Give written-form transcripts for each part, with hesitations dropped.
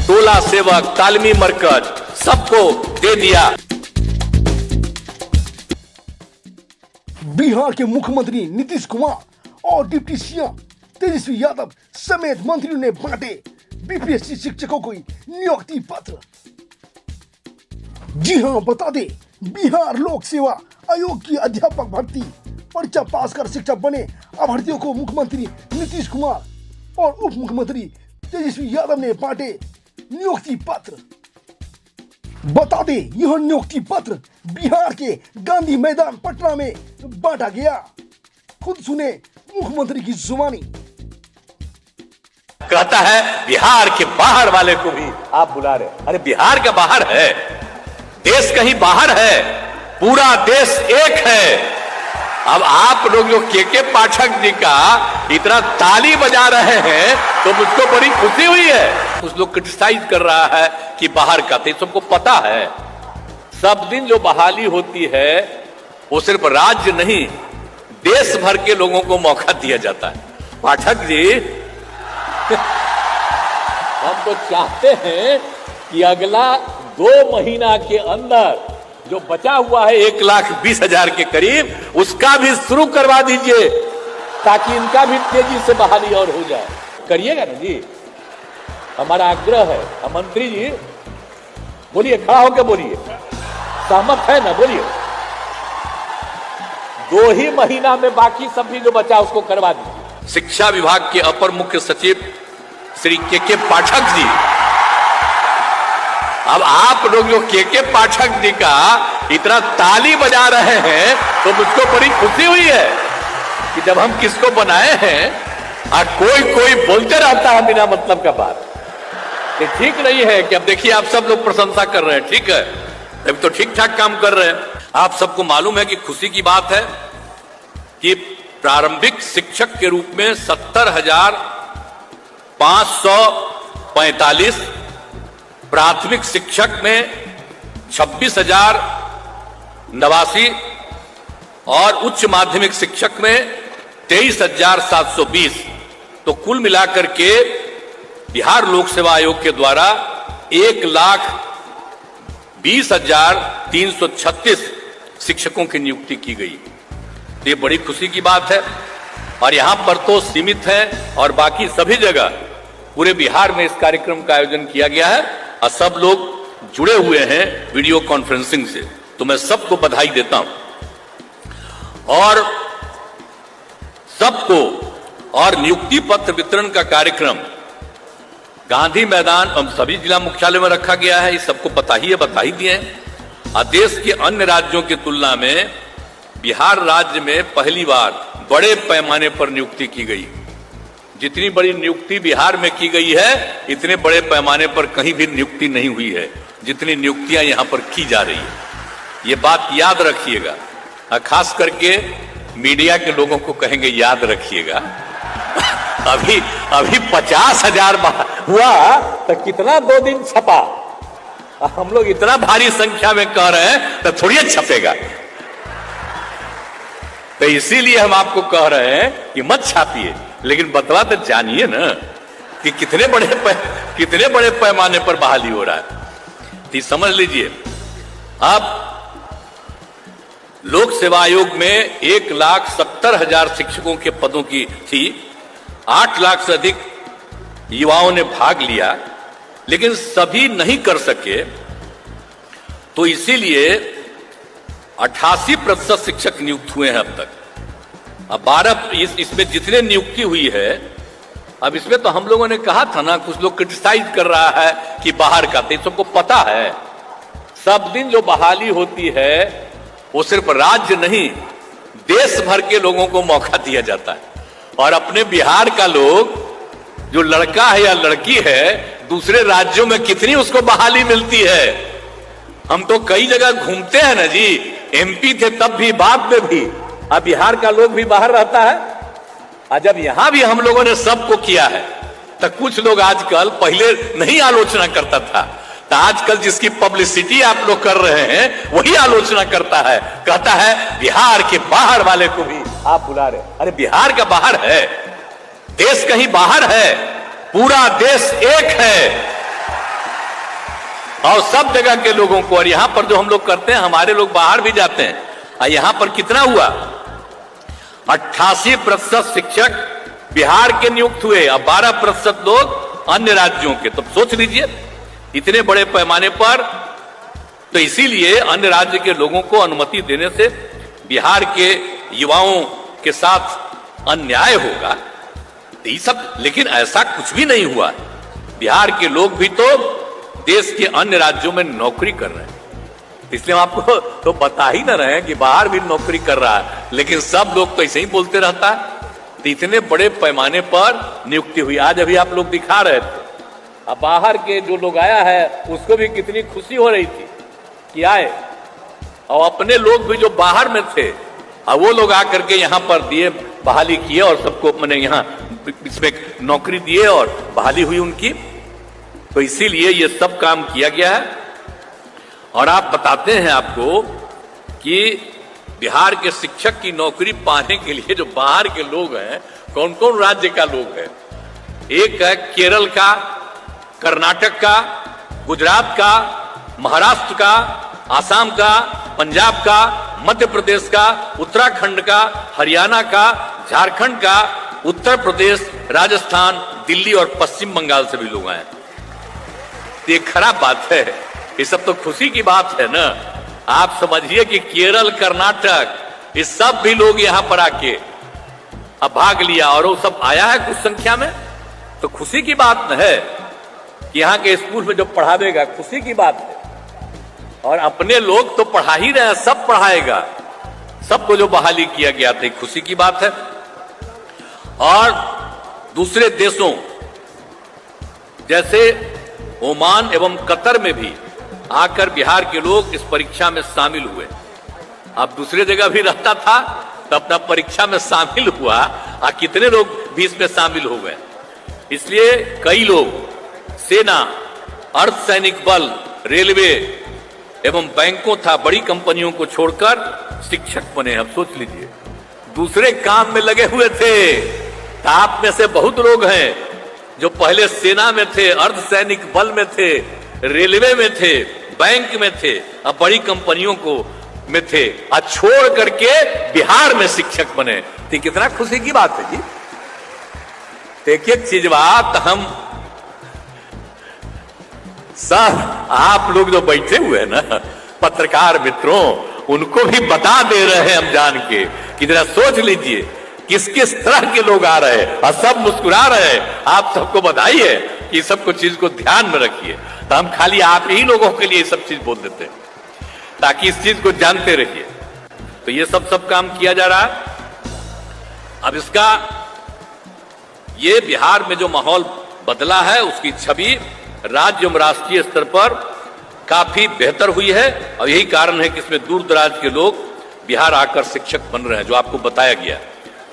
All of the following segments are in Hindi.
टोला सेवक, तालमी मरकज सबको दे दिया। बिहार के मुख्यमंत्री नीतीश कुमार और डिप्टी सीएम तेजस्वी यादव समेत मंत्रियों ने बांटे बीपीएससी शिक्षकों को नियुक्ति पत्र। जी हां, बता दें, बिहार लोक सेवा आयोग की अध्यापक भर्ती परीक्षा पास कर शिक्षक बने अभ्यर्थियों को मुख्यमंत्री नीतीश कुमार और उप मुख्यमंत्री तेजस्वी यादव ने बांटे नियुक्ति पत्र। बता दें, यह नियुक्ति पत्र बिहार के गांधी मैदान पटना में बांटा गया। खुद सुने मुख्यमंत्री की जुबानी। कहता है बिहार के बाहर वाले को भी आप बुला रहे। अरे बिहार का बाहर है, देश कहीं बाहर है, पूरा देश एक है। अब आप लोग जो के पाठक जी का इतना ताली बजा रहे हैं तो मुझको बड़ी खुशी हुई है। कुछ लोग क्रिटिसाइज कर रहा है कि बाहर का, तो सबको पता है सब दिन जो बहाली होती है वो सिर्फ राज्य नहीं देश भर के लोगों को मौका दिया जाता है। पाठक जी हम तो चाहते हैं कि अगला 2 महीना के अंदर जो बचा हुआ है 1,20,000 के करीब उसका भी शुरू करवा दीजिए ताकि इनका भी तेजी से बहाली और हो जाए। करिएगा ना जी, हमारा आग्रह है। मंत्री जी बोलिए, खड़ा होकर बोलिए, सहमत है ना? बोलिए। 2 ही महीना में बाकी सब भी जो बचा उसको करवा दीजिए। शिक्षा विभाग के अपर मुख्य सचिव श्री के पाठक जी, अब आप लोग जो के पाठक जी का इतना ताली बजा रहे हैं तो मुझको बड़ी खुशी हुई है कि जब हम किसको बनाए हैं और कोई बोलते रहता है बिना मतलब का बात। ये ठीक नहीं है कि अब देखिए आप सब लोग प्रशंसा कर रहे हैं, ठीक है, अभी तो ठीक ठाक काम कर रहे हैं। आप सबको मालूम है कि खुशी की बात है कि प्रारंभिक शिक्षक के रूप में 70,545, प्राथमिक शिक्षक में 26,089 और उच्च माध्यमिक शिक्षक में 23,720। तो कुल मिलाकर के बिहार लोक सेवा आयोग के द्वारा 1,20,336 शिक्षकों की नियुक्ति की गई। ये बड़ी खुशी की बात है और यहां पर तो सीमित है और बाकी सभी जगह पूरे बिहार में इस कार्यक्रम का आयोजन किया गया है और सब लोग जुड़े हुए हैं वीडियो कॉन्फ्रेंसिंग से, तो मैं सबको बधाई देता हूं और सबको। और नियुक्ति पत्र वितरण का कार्यक्रम गांधी मैदान और सभी जिला मुख्यालय में रखा गया है। इस सबको पता ही है, बता ही दिए हैं। देश के अन्य राज्यों की तुलना में बिहार राज्य में पहली बार बड़े पैमाने पर नियुक्ति की गई। जितनी बड़ी नियुक्ति बिहार में की गई है इतने बड़े पैमाने पर कहीं भी नियुक्ति नहीं हुई है जितनी नियुक्तियां यहां पर की जा रही है। ये बात याद रखिएगा, खास करके मीडिया के लोगों को कहेंगे याद रखिएगा। अभी 50,000 हुआ तो कितना 2 दिन छपा, हम लोग इतना भारी संख्या में कह रहे हैं तो थोड़ी छपेगा। तो इसीलिए हम आपको कह रहे हैं कि मत छापिए, लेकिन बतवा तो जानिए ना कि कितने बड़े पैमाने पर बहाली हो रहा है। तो समझ लीजिए, अब लोक सेवा आयोग में 1,70,000 शिक्षकों के पदों की थी। 8 लाख से अधिक युवाओं ने भाग लिया, लेकिन सभी नहीं कर सके। तो इसीलिए 88% शिक्षक नियुक्त हुए हैं अब तक। अब 12 इसमें जितने नियुक्ति हुई है, अब इसमें तो हम लोगों ने कहा था ना, कुछ लोग क्रिटिसाइज कर रहा है कि बाहर का, तो सबको पता है सब दिन जो बहाली होती है वो सिर्फ राज्य नहीं देश भर के लोगों को मौका दिया जाता है। और अपने बिहार का लोग जो लड़का है या लड़की है दूसरे राज्यों में कितनी उसको बहाली मिलती है। हम तो कई जगह घूमते हैं ना जी, एमपी थे तब भी, बाद में भी। अब बिहार का लोग भी बाहर रहता है और जब यहां भी हम लोगों ने सबको किया है तो कुछ लोग आजकल, पहले नहीं आलोचना करता था, तो आजकल जिसकी पब्लिसिटी आप लोग कर रहे हैं वही आलोचना करता है, कहता है बिहार के बाहर वाले को भी आप बुला रहे। अरे बिहार का बाहर है, देश कहीं बाहर है, पूरा देश एक है। और सब जगह के लोगों को। और यहां पर जो हम लोग करते हैं, हमारे लोग बाहर भी जाते हैं, और यहां पर कितना हुआ, 88% शिक्षक बिहार के नियुक्त हुए और 12% लोग अन्य राज्यों के। तो सोच लीजिए इतने बड़े पैमाने पर। तो इसीलिए अन्य राज्य के लोगों को अनुमति देने से बिहार के युवाओं के साथ अन्याय होगा, तो ये सब। लेकिन ऐसा कुछ भी नहीं हुआ। बिहार के लोग भी तो देश के अन्य राज्यों में नौकरी कर रहे हैं, इसलिए हम आपको तो बता ही ना रहे हैं कि बाहर भी नौकरी कर रहा है, लेकिन सब लोग तो ऐसे ही बोलते रहता है। तो इतने बड़े पैमाने पर नियुक्ति हुई। आज अभी आप लोग दिखा रहे थे, अब बाहर के जो लोग आया है उसको भी कितनी खुशी हो रही थी कि आए, और अपने लोग भी जो बाहर में थे और वो लोग आकर के यहाँ पर दिए, बहाली किए, और सबको मैंने यहाँ इसमें नौकरी दिए और बहाली हुई उनकी। तो इसीलिए ये सब काम किया गया है। और आप बताते हैं आपको कि बिहार के शिक्षक की नौकरी पाने के लिए जो बाहर के लोग हैं, कौन कौन राज्य का लोग हैं। एक है केरल का, कर्नाटक का, गुजरात का, महाराष्ट्र का, आसाम का, पंजाब का, मध्य प्रदेश का, उत्तराखंड का, हरियाणा का, झारखंड का, उत्तर प्रदेश, राजस्थान, दिल्ली और पश्चिम बंगाल से भी लोग आए। ये खराब बात है, ये सब तो खुशी की बात है ना। आप समझिए कि केरल, कर्नाटक, ये सब भी लोग यहां पर आके अब भाग लिया, और वो सब आया है कुछ संख्या में। तो खुशी की बात है कि यहां के स्कूल में जो पढ़ा देगा, खुशी की बात है। और अपने लोग तो पढ़ा ही रहे हैं, सब पढ़ाएगा, सबको जो बहाली किया गया था, खुशी की बात है। और दूसरे देशों जैसे ओमान एवं कतर में भी आकर बिहार के लोग इस परीक्षा में शामिल हुए। अब दूसरे जगह भी रहता था तो अपना परीक्षा में शामिल हुआ, और कितने लोग भी इसमें शामिल हो गए। इसलिए कई लोग सेना, अर्धसैनिक बल, रेलवे एवं बैंकों था बड़ी कंपनियों को छोड़कर शिक्षक बने। अब सोच लीजिए, दूसरे काम में लगे हुए थे। तो आप में से बहुत लोग हैं जो पहले सेना में थे, अर्धसैनिक बल में थे, रेलवे में थे, बैंक में थे, अब बड़ी कंपनियों को में थे, और छोड़ करके बिहार में शिक्षक बने। तो कितना खुशी की बात है जी। एक एक चीज बात हम सब आप लोग जो बैठे हुए हैं ना, पत्रकार मित्रों, उनको भी बता दे रहे हैं हम जान के कि जरा सोच लीजिए किस किस तरह के लोग आ रहे हैं, और सब मुस्कुरा रहे हैं। आप सबको बधाई है कि सब कुछ चीज को ध्यान में रखिए। तो हम खाली आप ही लोगों के लिए सब चीज बोल देते हैं ताकि इस चीज को जानते रहिए। तो ये सब काम किया जा रहा है। अब इसका ये बिहार में जो माहौल बदला है, उसकी छवि राज्य एवं राष्ट्रीय स्तर पर काफी बेहतर हुई है। और यही कारण है कि इसमें दूर दराज के लोग बिहार आकर शिक्षक बन रहे हैं, जो आपको बताया गया।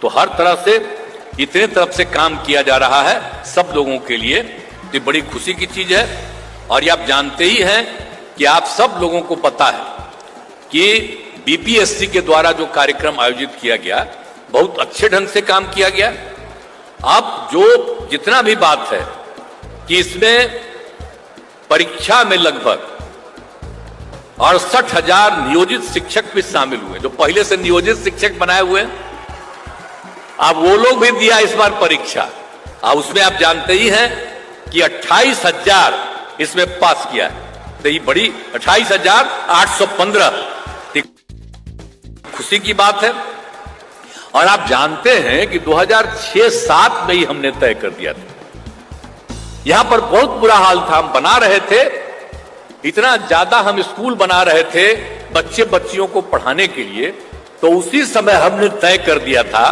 तो हर तरह से इतने तरफ से काम किया जा रहा है सब लोगों के लिए, ये बड़ी खुशी की चीज है। और ये आप जानते ही हैं कि आप सब लोगों को पता है कि बीपीएससी के द्वारा जो कार्यक्रम आयोजित किया गया, बहुत अच्छे ढंग से काम किया गया। अब जो जितना भी बात है कि इसमें परीक्षा में लगभग 68,000 नियोजित शिक्षक भी शामिल हुए, जो पहले से नियोजित शिक्षक बनाए हुए। अब वो लोग भी दिया इस बार परीक्षा, और उसमें आप जानते ही हैं कि 28,000 इसमें पास किया है। तो ये बड़ी 28,815 खुशी की बात है। और आप जानते हैं कि 2006-07 में ही हमने तय कर दिया था। यहां पर बहुत बुरा हाल था, हम बना रहे थे, इतना ज्यादा हम स्कूल बना रहे थे बच्चे बच्चियों को पढ़ाने के लिए। तो उसी समय हमने तय कर दिया था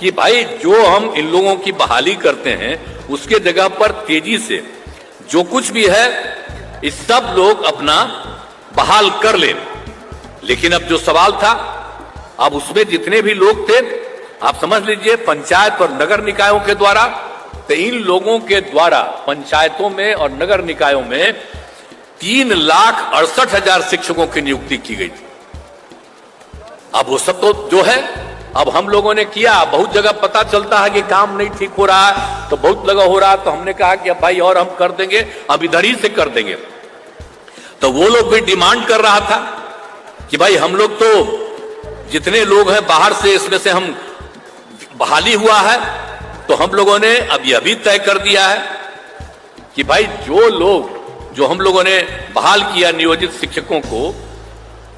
कि भाई जो हम इन लोगों की बहाली करते हैं, उसके जगह पर तेजी से जो कुछ भी है इस सब लोग अपना बहाल कर ले। लेकिन अब जो सवाल था, अब उसमें जितने भी लोग थे, आप समझ लीजिए पंचायत और नगर निकायों के द्वारा, तो इन लोगों के द्वारा पंचायतों में और नगर निकायों में 3,68,000 शिक्षकों की नियुक्ति की गई थी। अब वो सब तो जो है अब हम लोगों ने किया। बहुत जगह पता चलता है कि काम नहीं ठीक हो रहा है, तो बहुत जगह हो रहा है, तो हमने कहा कि अब भाई और हम कर देंगे, अब इधर ही से कर देंगे। तो वो लोग भी डिमांड कर रहा था कि भाई हम लोग तो जितने लोग हैं बाहर से, इसमें से हम बहाली हुआ है, तो हम लोगों ने अभी तय कर दिया है कि भाई जो हम लोगों ने बहाल किया नियोजित शिक्षकों को,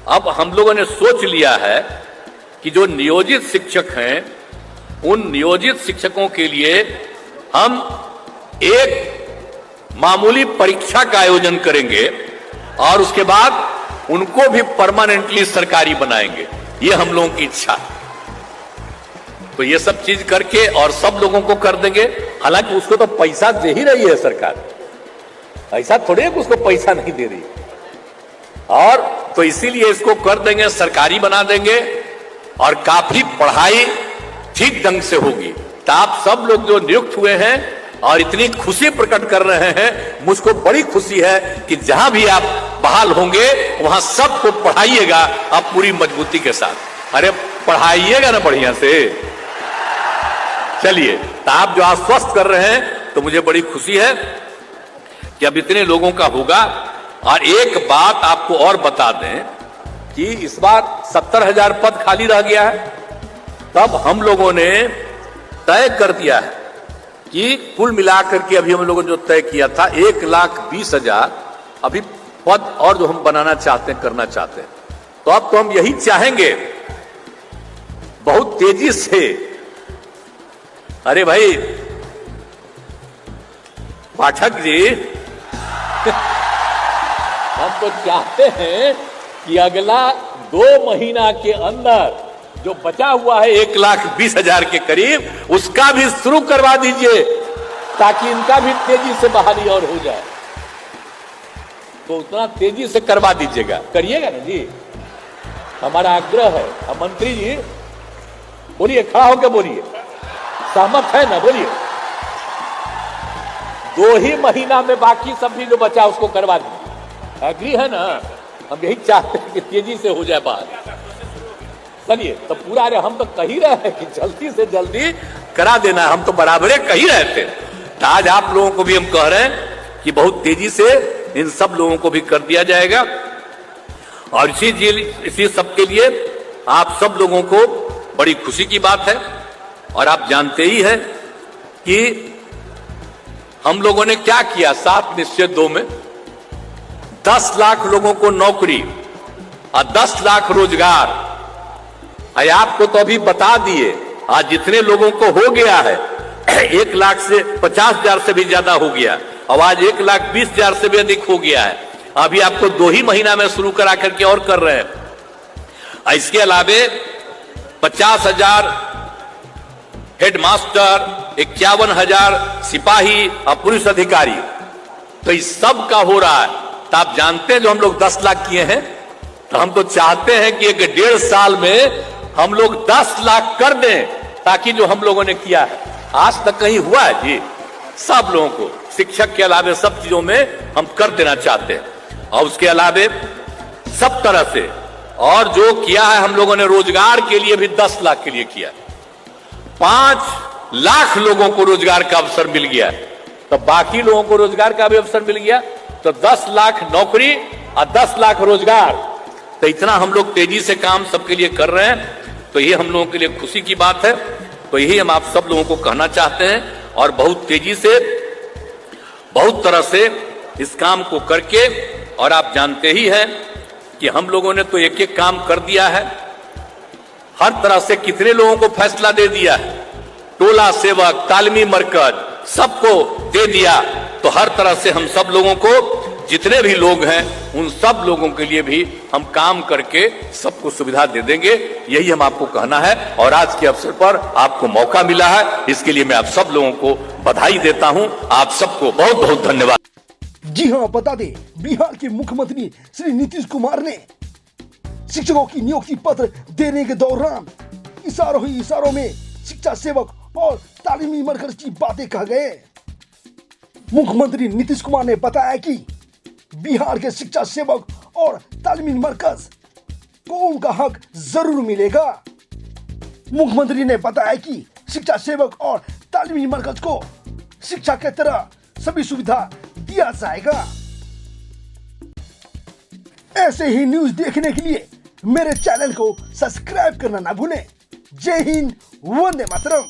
अब हम लोगों ने सोच लिया है कि जो नियोजित शिक्षक हैं उन नियोजित शिक्षकों के लिए हम एक मामूली परीक्षा का आयोजन करेंगे और उसके बाद उनको भी परमानेंटली सरकारी बनाएंगे। ये हम लोगों की इच्छा है। तो ये सब चीज करके और सब लोगों को कर देंगे। हालांकि उसको तो पैसा दे ही रही है सरकार, ऐसा थोड़ी है कि उसको पैसा नहीं दे रही, और तो इसीलिए इसको कर देंगे, सरकारी बना देंगे और काफी पढ़ाई ठीक ढंग से होगी। तो आप सब लोग जो नियुक्त हुए हैं और इतनी खुशी प्रकट कर रहे हैं, मुझको बड़ी खुशी है कि जहां भी आप बहाल होंगे वहां सबको पढ़ाइएगा आप पूरी मजबूती के साथ। अरे पढ़ाइएगा ना बढ़िया से। चलिए, तो आप जो आश्वस्त कर रहे हैं तो मुझे बड़ी खुशी है कि अब इतने लोगों का होगा। और एक बात आपको और बता दें कि इस बार 70,000 पद खाली रह गया है। तब हम लोगों ने तय कर दिया है कि कुल मिलाकर के अभी हम लोगों ने जो तय किया था 1,20,000 अभी पद और जो हम बनाना चाहते हैं, करना चाहते हैं। तो अब तो हम यही चाहेंगे बहुत तेजी से। अरे भाई पाठक जी, हम तो चाहते हैं कि अगला 2 महीना के अंदर जो बचा हुआ है 1,20,000 के करीब, उसका भी शुरू करवा दीजिए ताकि इनका भी तेजी से बहाली और हो जाए। तो उतना तेजी से करवा दीजिएगा, करिएगा ना जी, हमारा आग्रह है। अब मंत्री जी बोलिए, खड़ा होकर बोलिए, सहमत है ना? बोलिए। 2 ही महीना में बाकी सब भी जो बचा उसको करवा दीजिए, एग्री है ना? हम यही चाहते हैं कि तेजी से हो जाए बात। चलिए, तो पूरा हम तो कह ही रहे हैं कि जल्दी से जल्दी करा देना, हम तो बराबर कह ही रहे थे। तो आज आप लोगों को भी हम कह रहे हैं कि बहुत तेजी से इन सब लोगों को भी कर दिया जाएगा। और इसी सब के लिए आप सब लोगों को बड़ी खुशी की बात है। और आप जानते ही हैं कि हम लोगों ने क्या किया 7 निश्चय 2 में, 10 लाख लोगों को नौकरी और 10 लाख रोजगार। आपको तो अभी बता दिए, आज जितने लोगों को हो गया है 1,50,000 से भी ज्यादा हो गया, और आज 1,20,000 से भी अधिक हो गया है। अभी आपको 2 ही महीना में शुरू करा करके और कर रहे हैं। इसके अलावे 50,000 हेडमास्टर, 51,000 सिपाही और पुलिस अधिकारी, तो इस सब का हो रहा है। तो आप जानते हैं जो हम लोग 10 लाख किए हैं, तो हम तो चाहते हैं कि 1.5 साल में हम लोग 10 लाख कर दें, ताकि जो हम लोगों ने किया है आज तक कहीं हुआ है जी, सब लोगों को शिक्षक के अलावे सब चीजों में हम कर देना चाहते हैं। और उसके अलावे सब तरह से और जो किया है हम लोगों ने रोजगार के लिए भी 10 लाख के लिए किया, 5 लाख लोगों को रोजगार का अवसर मिल गया। तो बाकी लोगों को रोजगार का भी अवसर मिल गया, तो 10 लाख नौकरी और 10 लाख रोजगार। तो इतना हम लोग तेजी से काम सबके लिए कर रहे हैं, तो ये हम लोगों के लिए खुशी की बात है। तो यही हम आप सब लोगों को कहना चाहते हैं और बहुत तेजी से बहुत तरह से इस काम को करके, और आप जानते ही हैं कि हम लोगों ने तो एक एक काम कर दिया है, हर तरह से कितने लोगों को फैसला दे दिया है, टोला सेवक, तालीमी मरकज सबको दे दिया। तो हर तरह से हम सब लोगों को, जितने भी लोग हैं उन सब लोगों के लिए भी हम काम करके सबको सुविधा दे देंगे, यही हम आपको कहना है। और आज के अवसर पर आपको मौका मिला है, इसके लिए मैं आप सब लोगों को बधाई देता हूं। आप सबको बहुत बहुत धन्यवाद। जी हाँ, बता दें, बिहार के मुख्यमंत्री श्री नीतीश कुमार ने शिक्षकों की नियुक्ति पत्र देने के दौरान इशारों ही इशारों में शिक्षा सेवक और तालीमी मरकज की बातें कह गए। मुख्यमंत्री नीतीश कुमार ने बताया कि बिहार के शिक्षा सेवक और तालीमी मरकज को उनका हक जरूर मिलेगा। मुख्यमंत्री ने बताया कि शिक्षा सेवक और तालीमी मरकज को शिक्षा के तरह सभी सुविधा दिया जाएगा। ऐसे ही न्यूज देखने के लिए मेरे चैनल को सब्सक्राइब करना ना भूलें। जय हिंद, वंदे मातरम।